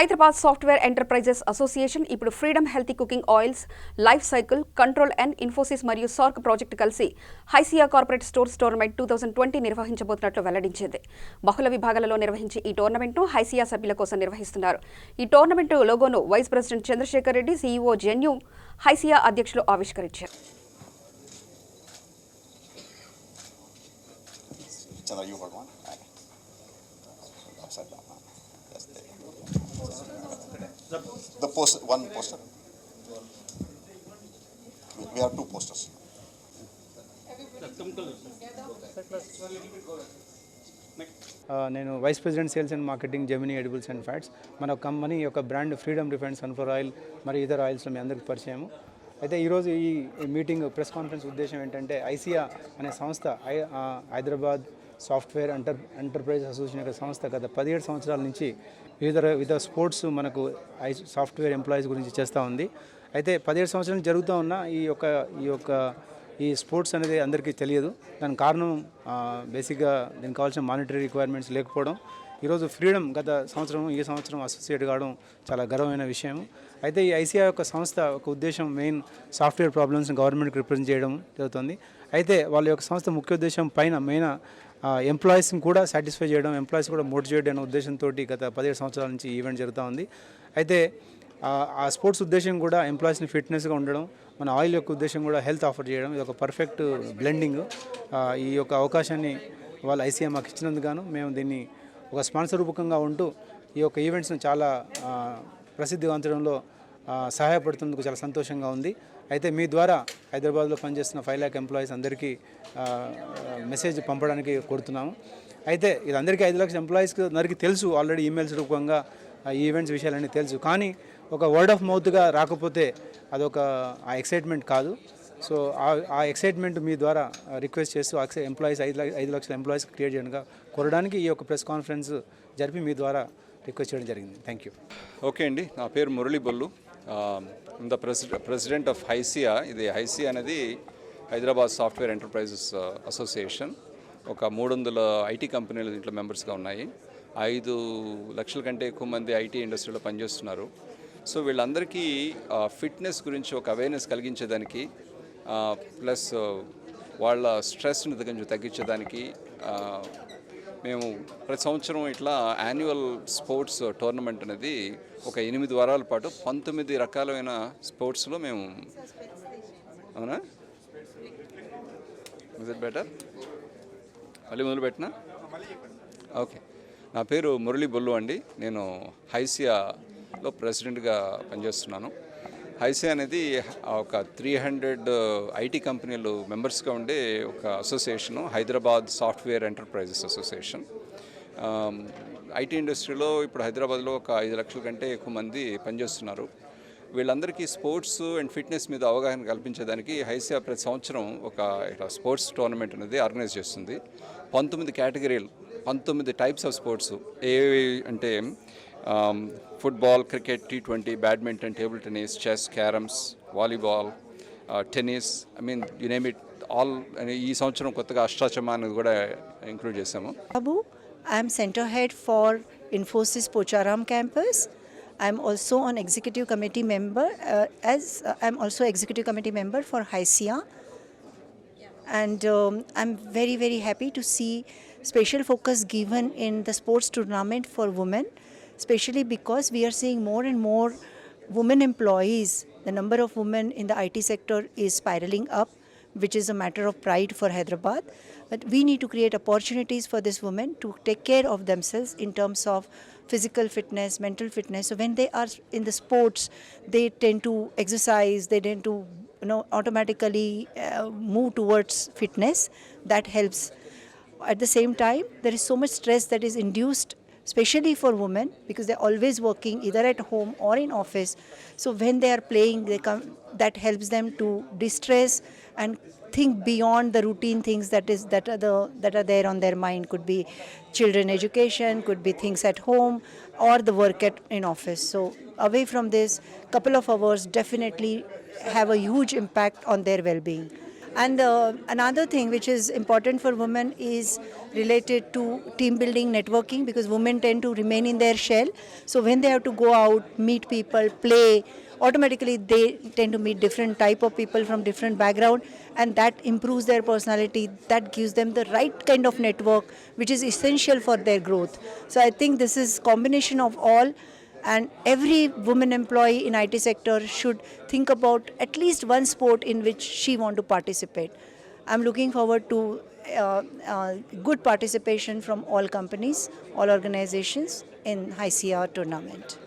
Hyderabad software enterprises association ఇప్పుడు freedom healthy cooking oils, life cycle, control and Infosys మరియు SAARC project కలిసి HYSEA corporate stores tournament 2020 నిర్వహించబోతున్నట్లు వెల్లడించింది. బహుళ విభాగాలలో నిర్వహించే ఈ టోర్నమెంట్ను హైసియా సభ్యుల కోసం నిర్వహిస్తున్నారు. ఈ టోర్నమెంట్ లోగోను vice president Chandrashekar Reddy, CEO జెన్యూ, హైసియా అధ్యక్షులు ఆవిష్కరించారు. The poster, one poster. We have two posters. నేను vice president sales and marketing Gemini edibles and fats. మన కంపెనీ యొక్క brand freedom refined sunflower oil మరియు ఇతర ఆయిల్స్లో మీ అందరికీ పరిచయం. అయితే ఈరోజు ఈ మీటింగ్ ప్రెస్ కాన్ఫరెన్స్ ఉద్దేశం ఏంటంటే ఐసియా అనే సంస్థ హైదరాబాద్ సాఫ్ట్వేర్ ఎంటర్ప్రైజ్ అసోసియేషన్ యొక్క సంస్థ గత 17 సంవత్సరాల నుంచి వివిధ స్పోర్ట్స్ మనకు సాఫ్ట్వేర్ ఎంప్లాయీస్ గురించి చేస్తూ ఉంది. అయితే 17 సంవత్సరాలు జరుగుతూ ఉన్న ఈ స్పోర్ట్స్ అనేది అందరికీ తెలియదు. దానికి కారణం బేసిక్గా దీనికి కావాల్సిన మానిటరీ రిక్వైర్మెంట్స్ లేకపోవడం. ఈరోజు ఫ్రీడమ్ ఈ సంవత్సరం అసోసియేట్ కావడం చాలా గర్వమైన విషయం. అయితే ఈ ఐసిఐ యొక్క సంస్థ ఒక ఉద్దేశం మెయిన్ సాఫ్ట్వేర్ ప్రాబ్లమ్స్ని గవర్నమెంట్కి రిప్రజెంట్ చేయడం జరుగుతుంది. అయితే వాళ్ళ యొక్క సంస్థ ముఖ్య ఉద్దేశం మెయిన్ ఎంప్లాయీస్ని కూడా సాటిస్ఫై చేయడం, ఎంప్లాయీస్ కూడా మోటివేట్ చేయడం అనే ఉద్దేశంతో గత 17 సంవత్సరాల నుంచి ఈవెంట్ జరుగుతూ ఉంది. అయితే ఆ స్పోర్ట్స్ ఉద్దేశం కూడా ఎంప్లాయీస్ని ఫిట్నెస్గా ఉండడం, మన ఆయిల్ యొక్క ఉద్దేశం కూడా హెల్త్ ఆఫర్ చేయడం. ఇది ఒక పర్ఫెక్ట్ బ్లెండింగ్. ఈ యొక్క అవకాశాన్ని వాళ్ళు ఐసీఐ మాకు ఇచ్చినందుకు మేము దీన్ని ఒక స్పాన్సర్ రూపకంగా ఉంటూ ఈ యొక్క ఈవెంట్స్ని చాలా ప్రసిద్ధివంతడంలో సహాయపడుతున్నందుకు చాలా సంతోషంగా ఉంది. అయితే మీ ద్వారా హైదరాబాద్లో పనిచేస్తున్న 5 lakh ఎంప్లాయీస్ అందరికీ మెసేజ్ పంపడానికి కోరుతున్నాము. అయితే ఇది అందరికీ 5 lakhs ఎంప్లాయీస్కి అందరికీ తెలుసు, ఆల్రెడీ ఈమెయిల్స్ రూపంగా ఈ ఈవెంట్స్ విషయాలన్నీ తెలుసు. కానీ ఒక వర్డ్ ఆఫ్ మౌత్గా రాకపోతే అదొక ఎక్సైట్మెంట్ కాదు. సో ఆ ఎక్సైట్మెంట్ మీ ద్వారా రిక్వెస్ట్ చేస్తూ ఎంప్లాయీస్ 5 లక్షల ఎంప్లాయీస్ క్రియేట్ చేయడానికి కోరడానికి ఈ యొక్క ప్రెస్ కాన్ఫరెన్స్ జరిపి మీ ద్వారా రిక్వెస్ట్ చేయడం జరిగింది. Thank you. ఓకే అండి, నా పేరు Murali Bollu, the president of HYSEA. ఇది హైసియా అనేది హైదరాబాద్ సాఫ్ట్వేర్ ఎంటర్ప్రైజెస్ అసోసియేషన్. ఒక 300 ఐటీ కంపెనీలు దీంట్లో మెంబర్స్గా ఉన్నాయి. 5 లక్షల కంటే ఎక్కువ మంది ఐటీ ఇండస్ట్రీలో పనిచేస్తున్నారు. సో వీళ్ళందరికీ ఫిట్నెస్ గురించి ఒక అవేర్నెస్ కలిగించేదానికి, ప్లస్ వాళ్ళ స్ట్రెస్ని కొంచెం తగ్గించేదానికి మేము ప్రతి సంవత్సరం ఇట్లా యాన్యువల్ స్పోర్ట్స్ టోర్నమెంట్ అనేది ఒక 8 వారాల పాటు 19 రకాలైన స్పోర్ట్స్లో మేము, అవునా, ఇస్ ఇట్ బెటర్ మళ్ళీ మొదలు పెట్టినా? ఓకే, నా పేరు మురళీ బొల్లు అండి. నేను హైసియాలో ప్రెసిడెంట్గా పనిచేస్తున్నాను. హైసియా అనేది ఒక 300 ఐటీ కంపెనీలు మెంబర్స్గా ఉండే ఒక association, Hyderabad software enterprises association. IT ఇండస్ట్రీలో ఇప్పుడు హైదరాబాద్లో ఒక 5 లక్షల కంటే ఎక్కువ మంది పనిచేస్తున్నారు. వీళ్ళందరికీ స్పోర్ట్స్ అండ్ ఫిట్నెస్ మీద అవగాహన కల్పించేదానికి హైసియా ప్రతి సంవత్సరం ఒక స్పోర్ట్స్ టోర్నమెంట్ అనేది ఆర్గనైజ్ చేస్తుంది. 19 కేటగిరీలు, 19 టైప్స్ ఆఫ్ స్పోర్ట్స్. ఏవి అంటే football, cricket, T20, badminton, table tennis, chess, carroms, volleyball, tennis, you name it all. ఈ సంవత్సరం కొత్తగా అష్టాచమ్మా అనేది కూడా ఇంక్లూడ్ చేసాము. I'm center head for Infosys Pocharam campus. I'm also an executive committee member I'm also executive committee member for HISIA. And I'm very, very happy to see special focus given in the sports tournament for women, especially because we are seeing more and more women employees. The number of women in the IT sector is spiraling up, which is a matter of pride for Hyderabad. But we need to create opportunities for these women to take care of themselves in terms of physical fitness, mental fitness. So when they are in the sports, they tend to exercise, they tend to automatically move towards fitness. That helps. At the same time, there is so much stress that is induced, especially for women, because they're always working either at home or in office. So when they are playing, that helps them to distress and think beyond the routine things that are there on their mind. Could be children education, could be things at home, or the work in office. So away from this, couple of hours definitely have a huge impact on their well-being. And another thing which is important for women is related to team building, networking, because women tend to remain in their shell. So when they have to go out, meet people, play, automatically they tend to meet different type of people from different background, and that improves their personality. That gives them the right kind of network, which is essential for their growth. So I think this is combination of all. And every woman employee in IT sector should think about at least one sport in which she want to participate. I'm looking forward to good participation from all companies, all organizations in HICR tournament.